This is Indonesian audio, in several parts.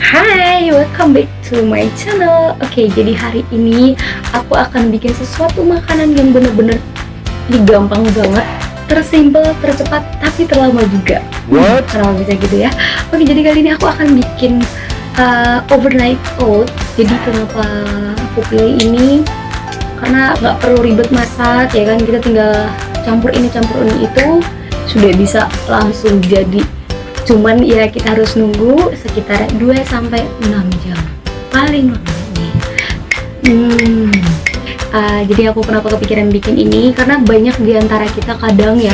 Hai, welcome back to my channel. Oke, jadi hari ini aku akan bikin sesuatu makanan yang bener-bener gampang banget, tersimpel, tercepat, tapi terlama juga. What? Kenapa bisa gitu ya? Oke, jadi kali ini aku akan bikin overnight oat. Jadi kenapa aku pilih ini? Karena nggak perlu ribet masak, ya kan? Kita tinggal campur ini itu, sudah bisa langsung jadi. Cuman ya kita harus nunggu sekitar 2-6 jam paling lama nih. Jadi aku kenapa kepikiran bikin ini, karena banyak diantara kita kadang ya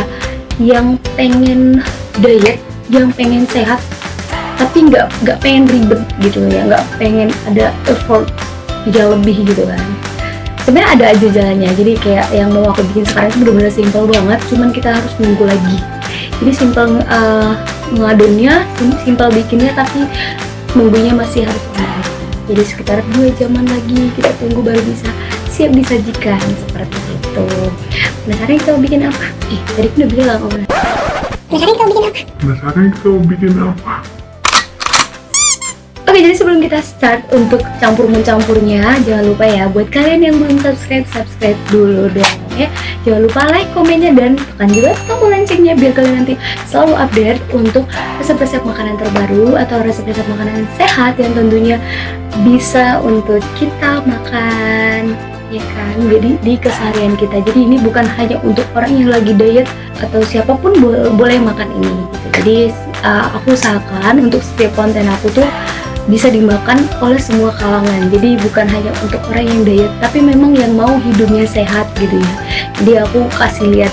yang pengen diet, yang pengen sehat, tapi nggak pengen ribet gitu ya, nggak pengen ada effort yang lebih gitu kan. Sebenarnya ada aja jalannya. Jadi kayak yang mau aku bikin sekarang itu benar-benar simple banget, cuman kita harus nunggu lagi. Jadi simple ngadonnya, simple bikinnya, tapi nunggunya masih harus lama. Jadi sekitar 2 jaman lagi kita tunggu baru bisa siap disajikan seperti itu. Penasaran kita mau bikin apa? Tadi aku udah bilang Penasaran kita mau bikin apa? Oke, jadi sebelum kita start untuk campur-mencampurnya, jangan lupa ya buat kalian yang belum subscribe dulu dong ya. Jangan lupa like, komennya, dan tekan juga tombol loncengnya biar kalian nanti selalu update untuk resep-resep makanan terbaru atau resep-resep makanan sehat yang tentunya bisa untuk kita makan, ya kan? Jadi di keseharian kita. Jadi ini bukan hanya untuk orang yang lagi diet atau siapapun boleh makan ini gitu. Jadi aku usahakan untuk setiap konten aku tuh bisa dimakan oleh semua kalangan. Jadi bukan hanya untuk orang yang diet, tapi memang yang mau hidupnya sehat gitu ya. Jadi aku kasih lihat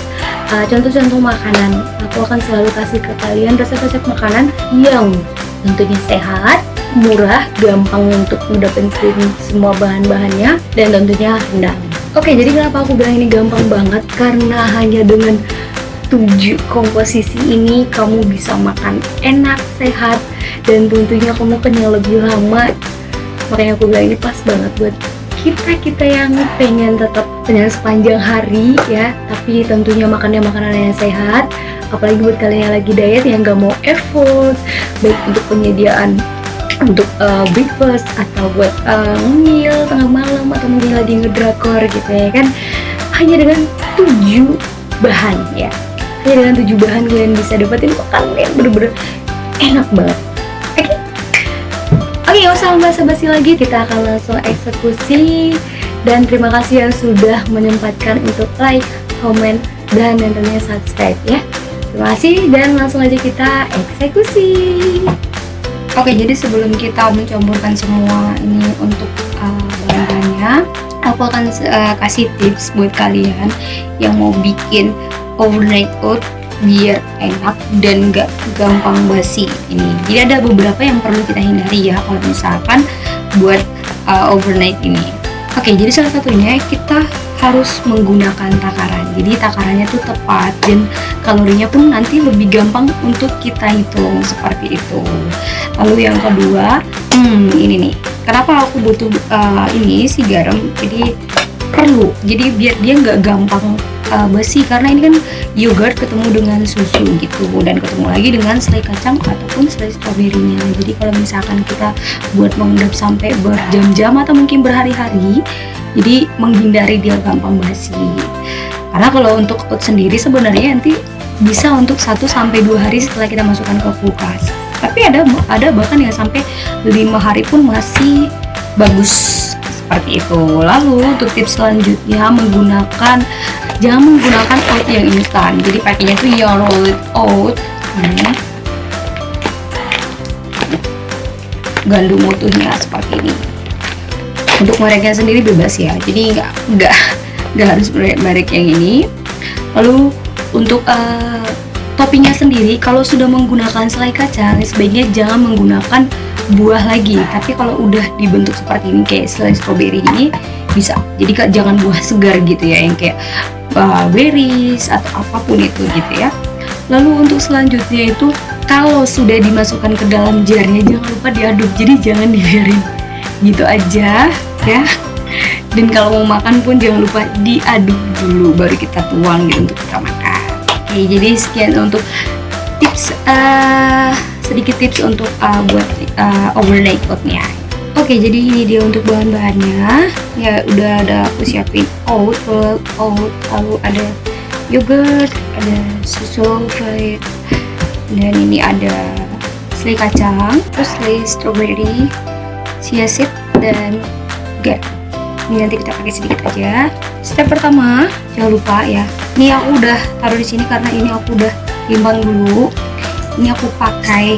contoh-contoh makanan. Aku akan selalu kasih ke kalian resep-resep makanan yang tentunya sehat, murah, gampang untuk mendapatkan semua bahan-bahannya, dan tentunya rendah. Oke, jadi kenapa aku bilang ini gampang banget? Karena hanya dengan 7 komposisi ini kamu bisa makan enak, sehat, dan tentunya kamu kenyang lebih lama. Makanya aku bilang ini pas banget buat kita yang pengen tetap kenyang sepanjang hari ya, tapi tentunya makannya makanan yang sehat. Apalagi buat kalian yang lagi diet yang gak mau effort, baik untuk penyediaan untuk breakfast atau buat ngemil tengah malam atau mungkin lagi ngedrakor gitu ya kan. Hanya dengan 7 bahan ya, hanya dengan 7 bahan kalian bisa dapetin makanan yang bener-bener enak banget. Oke, gak usah basa-basi lagi, kita akan langsung eksekusi. Dan terima kasih yang sudah menyempatkan untuk like, komen, dan tentunya subscribe ya. Terima kasih, dan langsung aja kita eksekusi. Oke, jadi sebelum kita mencampurkan semua ini untuk bahan-bahannya, aku akan kasih tips buat kalian yang mau bikin overnight oat biar enak dan gak gampang basi ini. Jadi ada beberapa yang perlu kita hindari ya kalau misalkan buat overnight ini. Oke, jadi salah satunya kita harus menggunakan takaran. Jadi takarannya tuh tepat dan kalorinya pun nanti lebih gampang untuk kita hitung seperti itu. Lalu yang kedua, ini nih. Kenapa aku butuh ini si garam? Jadi perlu. Jadi biar dia nggak gampang basi, karena ini kan yogurt ketemu dengan susu gitu, dan ketemu lagi dengan selai kacang ataupun selai stroberinya. Jadi kalau misalkan kita buat mengendap sampai berjam-jam atau mungkin berhari-hari, jadi menghindari dia gampang basi. Karena kalau untuk oat sendiri sebenarnya nanti bisa untuk 1-2 hari setelah kita masukkan ke kulkas. Tapi ada bahkan yang sampai 5 hari pun masih bagus seperti itu. Lalu untuk tips selanjutnya, jangan menggunakan oat yang instan. Jadi pakainya tuh yang rolled oat, gandum utuhnya seperti ini. Untuk mereknya sendiri bebas ya, jadi nggak harus merek yang ini. Lalu untuk toppingnya sendiri, kalau sudah menggunakan selai kacang, sebaiknya jangan menggunakan buah lagi. Tapi kalau udah dibentuk seperti ini kayak selai stroberi ini bisa. Jadi jangan buah segar gitu ya, yang kayak berries atau apapun itu gitu ya. Lalu untuk selanjutnya itu, kalau sudah dimasukkan ke dalam jarnya jangan lupa diaduk. Jadi jangan dibiarin gitu aja ya. Dan kalau mau makan pun jangan lupa diaduk dulu baru kita tuang gitu untuk kita makan. Oke, jadi sekian untuk tips sedikit tips untuk buat overnight oatnya. Oke, jadi ini dia untuk bahan-bahannya. Ya udah ada aku siapin oat, lalu ada yogurt, ada susu fluid, dan ini ada selai kacang, terus selai strawberry, chia seed, dan garam. Ini nanti kita pakai sedikit aja. Step pertama, jangan lupa ya. Ini aku udah taruh di sini karena ini aku udah timbang dulu. Ini aku pakai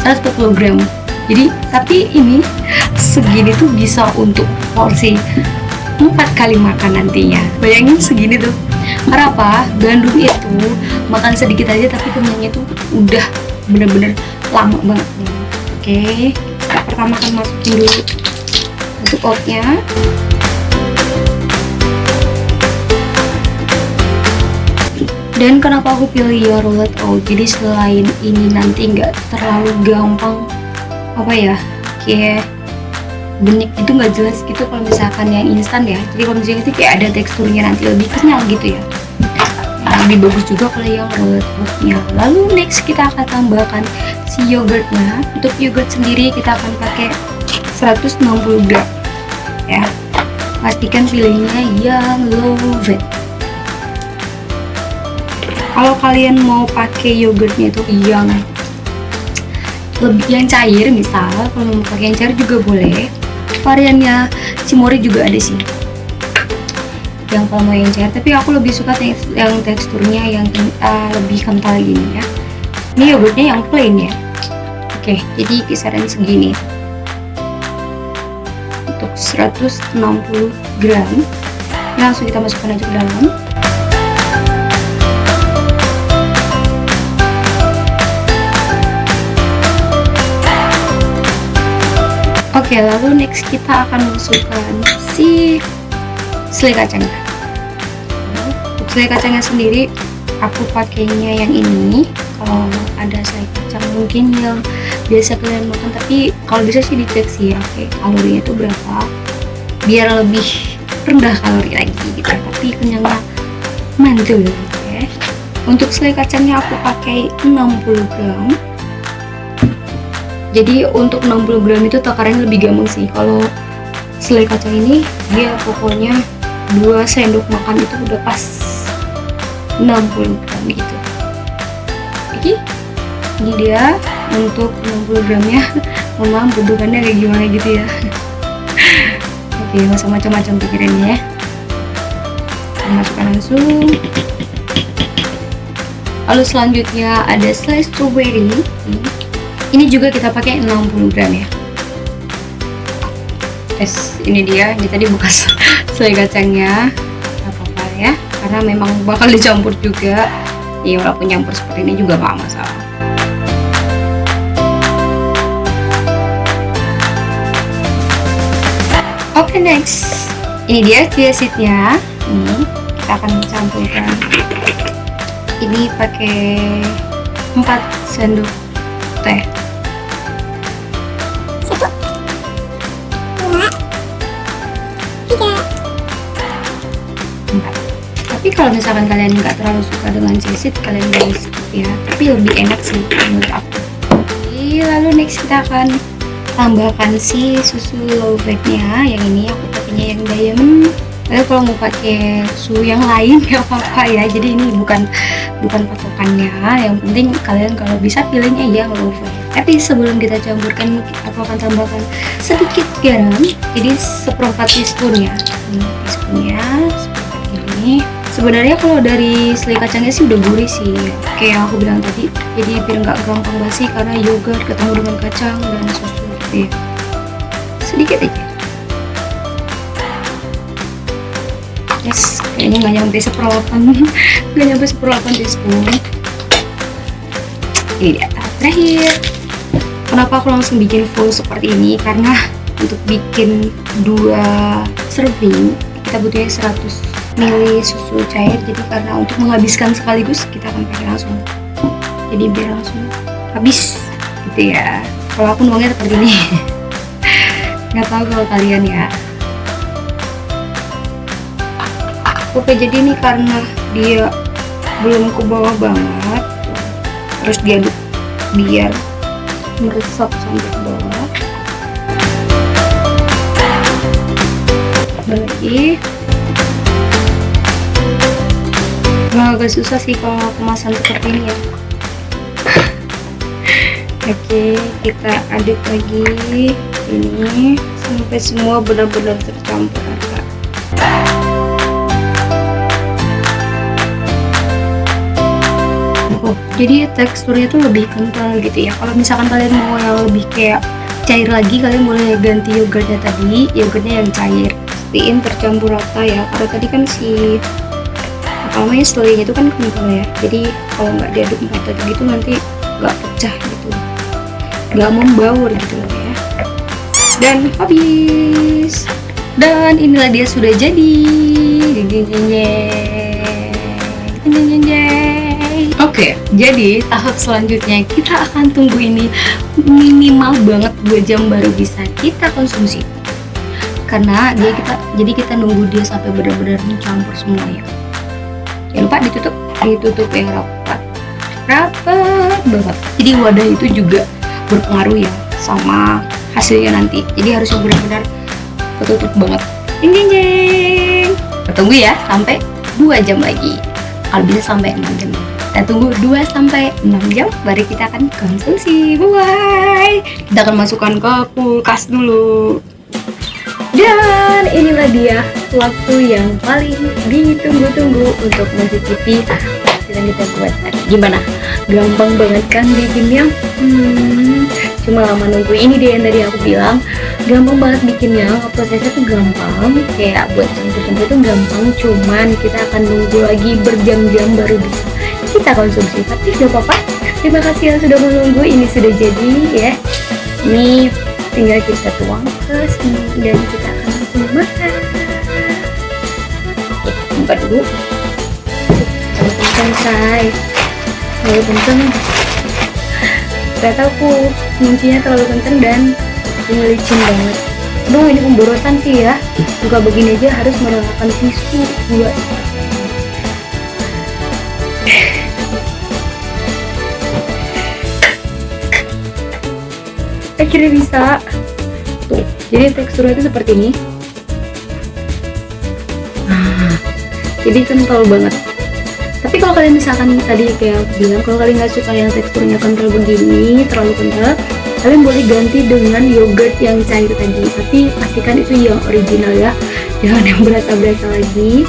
140 gram. Jadi, tapi ini segini tuh bisa untuk porsi 4 kali makan nantinya. Bayangin segini tuh. Karena apa? Gandum itu makan sedikit aja tapi kenyangnya tuh udah bener-bener lama banget. Oke, step pertama kan masukin dulu untuk oatnya. Dan kenapa aku pilih Your Rolled Oat? Jadi selain ini nanti nggak terlalu gampang apa ya, kayak benyek itu nggak jelas gitu kalau misalkan yang instan ya. Jadi kalau misalnya itu kayak ada teksturnya nanti lebih kenyal gitu ya. Nah, lebih bagus juga kalau yang rolled oatnya. Lalu next kita akan tambahkan si yogurtnya. Untuk yogurt sendiri kita akan pakai 160 gram ya. Pastikan pilihnya yang low fat. Kalau kalian mau pakai yogurtnya itu yang lebih yang cair, misal kalau mau pakai yang cair juga boleh. Variannya Cimory juga ada sih yang kalau mau yang cair, tapi aku lebih suka yang teksturnya yang lebih kental gini ya. Ini yogurtnya yang plain ya. Oke, jadi kisaran segini untuk 160 gram. Ini langsung kita masukkan aja ke dalam. Oke, lalu next kita akan masukkan si selai kacangnya. Untuk selai kacangnya sendiri aku pakainya yang ini. Kalau ada selai kacang mungkin yang biasa kalian makan, tapi kalau bisa sih dicek sih ya, oke, kalorinya itu berapa biar lebih rendah kalori lagi gitu, tapi kenyangnya mantul ya. Untuk selai kacangnya aku pakai 60 gram. Jadi untuk 60 gram itu takarannya lebih gampang sih. Kalau selai kacang ini dia pokoknya 2 sendok makan itu udah pas 60 gram gitu. Oke, ini dia untuk 60 gramnya. Mohon maaf bentukannya kayak gimana gitu ya. Oke, nggak usah macam-macam pikirannya ya. Kita masukkan langsung. Lalu selanjutnya ada selai strawberry. Ini juga kita pakai 60 gram ya. Yes, ini dia. Ini tadi bekas selai kacangnya. Gak apa-apa ya, karena memang bakal dicampur juga. Ya walaupun campur seperti ini juga gak masalah. Oke, next. Ini dia chia seednya. Ini kita akan campurkan. Ini pakai 4 sendok teh. Tapi kalau misalkan kalian nggak terlalu suka dengan chia, kalian boleh skip ya, tapi lebih enak sih menurut aku. Oke, lalu next kita akan tambahkan si susu low fatnya. Yang ini aku pakainya yang diamond. Lalu kalau mau pakai susu yang lain nggak apa-apa ya, jadi ini bukan patokannya. Yang penting kalian kalau bisa pilihnya yang low fat. Tapi sebelum kita campurkan, aku akan tambahkan sedikit garam, jadi 1/4 teaspoon ya. Ini teaspoonnya seperti ini. Sebenarnya kalau dari selai kacangnya sih udah gurih sih, kayak yang aku bilang tadi. Jadi biar nggak gampang basi karena yogurt ketemu dengan kacang dan susu gitu ya. Sedikit aja. Yes, kayaknya nggak nyampe 1/8, nggak nyampe 1/8 teaspoon. Ini dia tahap terakhir. Kenapa aku langsung bikin full seperti ini? Karena untuk bikin 2 serving kita butuhnya 100 ml susu cair. Jadi karena untuk menghabiskan sekaligus kita akan pakai langsung. Jadi biar langsung habis gitu ya. Kalau aku nuangnya seperti ini. Nggak tahu kalau kalian ya. Oke, jadi ini karena dia belum ke bawah banget, terus diaduk biar meresap sampai ke bawah. Nah, agak susah sih kalau kemasan seperti ini ya. Oke, kita aduk lagi ini sampai semua benar-benar tercampur rata. Oh, jadi teksturnya tuh lebih kental gitu ya. Kalau misalkan kalian mau yang lebih kayak cair lagi, kalian boleh ganti yogurtnya tadi, yogurtnya yang cair. Pastiin tercampur rata ya. Karena tadi kan si namanya selainya itu kan kental ya. Jadi kalau nggak diaduk merata gitu nanti nggak pecah gitu, nggak membaur gitu loh ya. Dan habis. Dan inilah dia sudah jadi. Jeng jeng jeng jeng jeng jeng jeng. Oke, jadi tahap selanjutnya kita akan tunggu ini minimal banget 2 jam baru bisa kita konsumsi. Karena kita nunggu dia sampai benar-benar mencampur semua ya. Jangan lupa ditutup yang rapat banget. Jadi wadah itu juga berpengaruh ya sama hasilnya nanti. Jadi harus yang benar-benar ketutup banget. Jeng jeng jeng. Kita tunggu ya sampai 2 jam lagi. Kalau bisa sampai 6 jam. Kita tunggu 2 sampai 6 jam baru kita akan konsumsi. Bye. Kita akan masukkan ke kulkas dulu. Dan inilah dia waktu yang paling ditunggu-tunggu untuk mencicipi yang kita buat tadi. Gimana? Gampang banget kan bikinnya? Cuma lama nunggu. Ini dia yang tadi aku bilang, gampang banget bikinnya. Prosesnya tuh gampang, kayak buat campur-campur itu gampang. Cuman kita akan nunggu lagi berjam-jam baru bisa kita konsumsi. Tapi gak apa-apa. Terima kasih yang sudah menunggu. Ini sudah jadi ya. Ini tinggal kita tuang ke sini dan kita akan langsung makan. Oke, buka dulu. Terlalu kenceng say, terlalu kenceng. Gak tau aku kuncinya terlalu kenceng dan ini licin banget. Aduh, ini pemborosan sih ya. Buka begini aja harus menggunakan tisu buat. Akhirnya bisa tuh, jadi teksturnya itu seperti ini. Nah, jadi kental banget. Tapi kalau kalian misalkan tadi kayak aku bilang, kalau kalian nggak suka yang teksturnya kental begini, terlalu kental, kalian boleh ganti dengan yogurt yang cair tadi. Tapi pastikan itu yang original ya, jangan yang berasa-berasa lagi.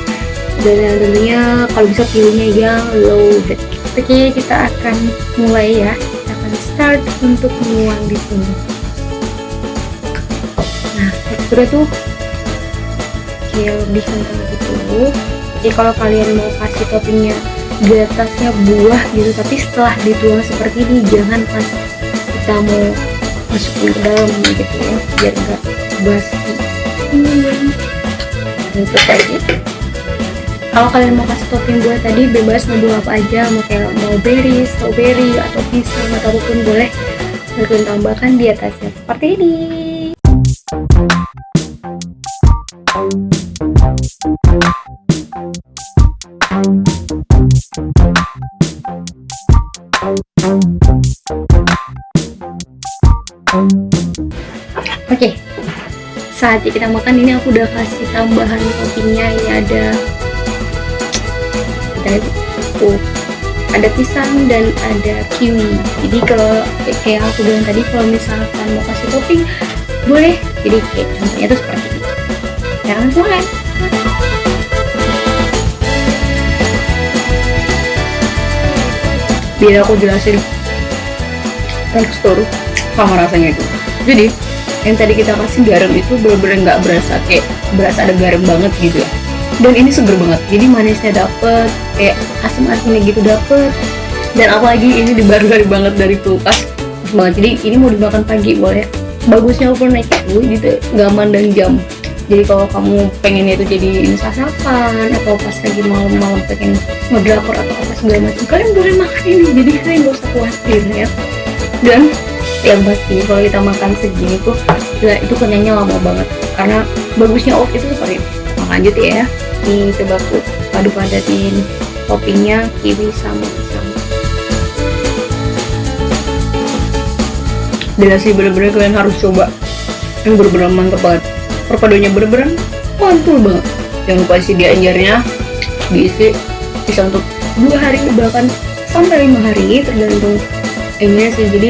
Dan tentunya kalau bisa pilihnya yang loaded. Oke, kita akan mulai ya. Start untuk menuang di sini. Nah, teksturnya tuh kayak lebih kental gitu. Jadi kalau kalian mau kasih toppingnya di atasnya buah gitu, tapi setelah dituang seperti ini, jangan pas kita mau masukin ke dalam gitu ya, biar enggak basi. Itu tadi. Kalau kalian mau kasih topping buah tadi, bebas mau buah apa aja, mau kayak mau berry, strawberry, atau pisang, atau apapun boleh. Kalian tambahkan di atasnya seperti ini. Oke, saatnya kita makan. Ini aku udah kasih tambahan toppingnya. Ini ada pisang dan ada kiwi. Jadi kalau kayak aku bilang tadi, kalau misalkan mau kasih topping boleh, jadi kayak contohnya tuh seperti ini. Jangan semangat. Biar aku jelasin tekstur sama rasanya itu. Jadi yang tadi kita kasih garam itu bener-bener nggak berasa kayak berasa ada garam banget gitu ya. Dan ini seger banget, jadi manisnya dapet, kayak asam-asamnya gitu dapet. Dan apalagi ini dibaru-baru banget dari kulkas, pas banget. Jadi ini mau dimakan pagi boleh. Bagusnya overnight itu gitu, nggak mandang jam. Jadi kalau kamu pengen itu jadi sarapan atau pas lagi malam-malam pengen ngedrakor atau apa segala macam, kalian boleh makan ini. Jadi kalian nggak usah khawatir ya. Dan yang pasti kalau kita makan segini tuh, ya, itu kenyangnya lama banget. Karena bagusnya oat itu seperti itu. Lanjut ya, nih coba aku padu-padatin toppingnya kiwi sama pisang. Dan asli bener-bener kalian harus coba, yang bener-bener mantep banget. Perpaduannya bener-bener mantul banget. Jangan lupa isi di anjarnya, diisi bisa untuk 2 hari bahkan sampai 5 hari tergantung ininya sih. Jadi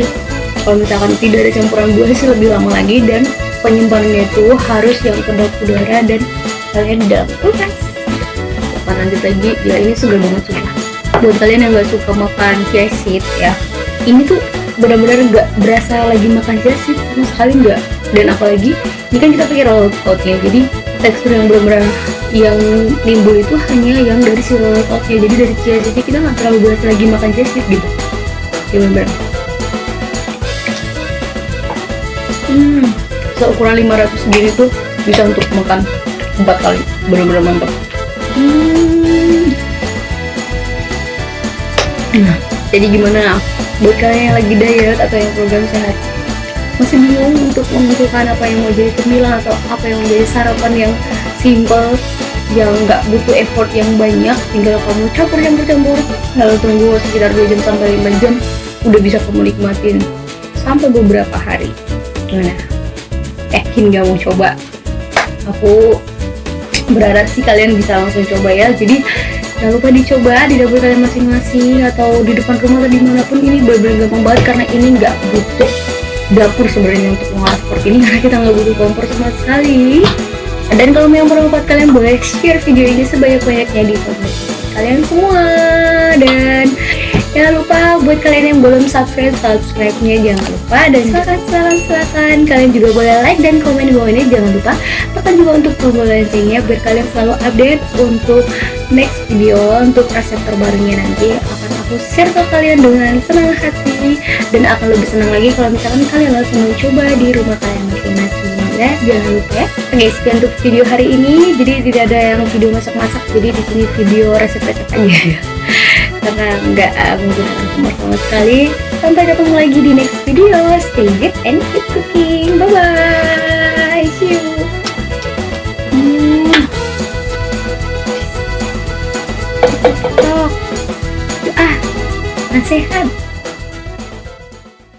kalau misalkan tidak ada campuran gula sih lebih lama lagi, dan penyimpanannya itu harus yang kedap udara dan kalian di dalam kulkas. Bukan lanjut lagi, ya ini segar banget sumpah. Buat kalian yang gak suka makan chia seed ya, ini tuh benar-benar gak berasa lagi makan chia seed sama sekali nggak. Dan apalagi ini kan kita pakai roll outnya, jadi tekstur yang benar-benar yang timbul itu hanya yang dari si roll outnya, jadi dari chia seednya kita nggak terlalu berasa lagi makan chia seed gitu ya, benar-benar. Seukuran 500 segini tuh bisa untuk makan 4 kali, benar-benar mantap. Nah, jadi gimana buat kalian yang lagi diet atau yang program sehat, masih bingung untuk menentukan apa yang mau jadi cemilan atau apa yang mau jadi sarapan yang simple, yang nggak butuh effort yang banyak, tinggal kamu campur-campur, lalu tunggu sekitar 2 jam sampai 5 jam, udah bisa kamu nikmatin sampai beberapa hari. Gimana? Yakin gak mau coba? Aku berharap sih kalian bisa langsung coba ya. Jadi jangan lupa dicoba di dapur kalian masing-masing atau di depan rumah atau dimanapun. Ini benar-benar gampang banget karena ini nggak butuh dapur sebenarnya untuk mengolah seperti ini, karena kita nggak butuh kompor sama sekali. Dan kalau memang bermanfaat, kalian boleh share video ini sebanyak-banyaknya di komen kalian semua. Dan jangan lupa buat kalian yang belum subscribe-nya jangan lupa, dan silakan kalian juga boleh like dan komen di bawah ini. Jangan lupa tekan juga untuk tombol loncengnya biar kalian selalu update untuk next video, untuk resep terbarunya nanti akan aku share ke kalian dengan senang hati, dan akan lebih senang lagi kalau misalkan kalian langsung mencoba di rumah kalian masing-masing. Ya, jangan lupa ya. Oke, sekian untuk video hari ini. Jadi tidak ada yang video masak-masak, jadi di sini video resep-resep aja ya. Karena nggak menggunakan kompor sama sekali. Sampai ketemu lagi di next video. Stay fit and keep cooking. Bye bye. See you. Nasihat.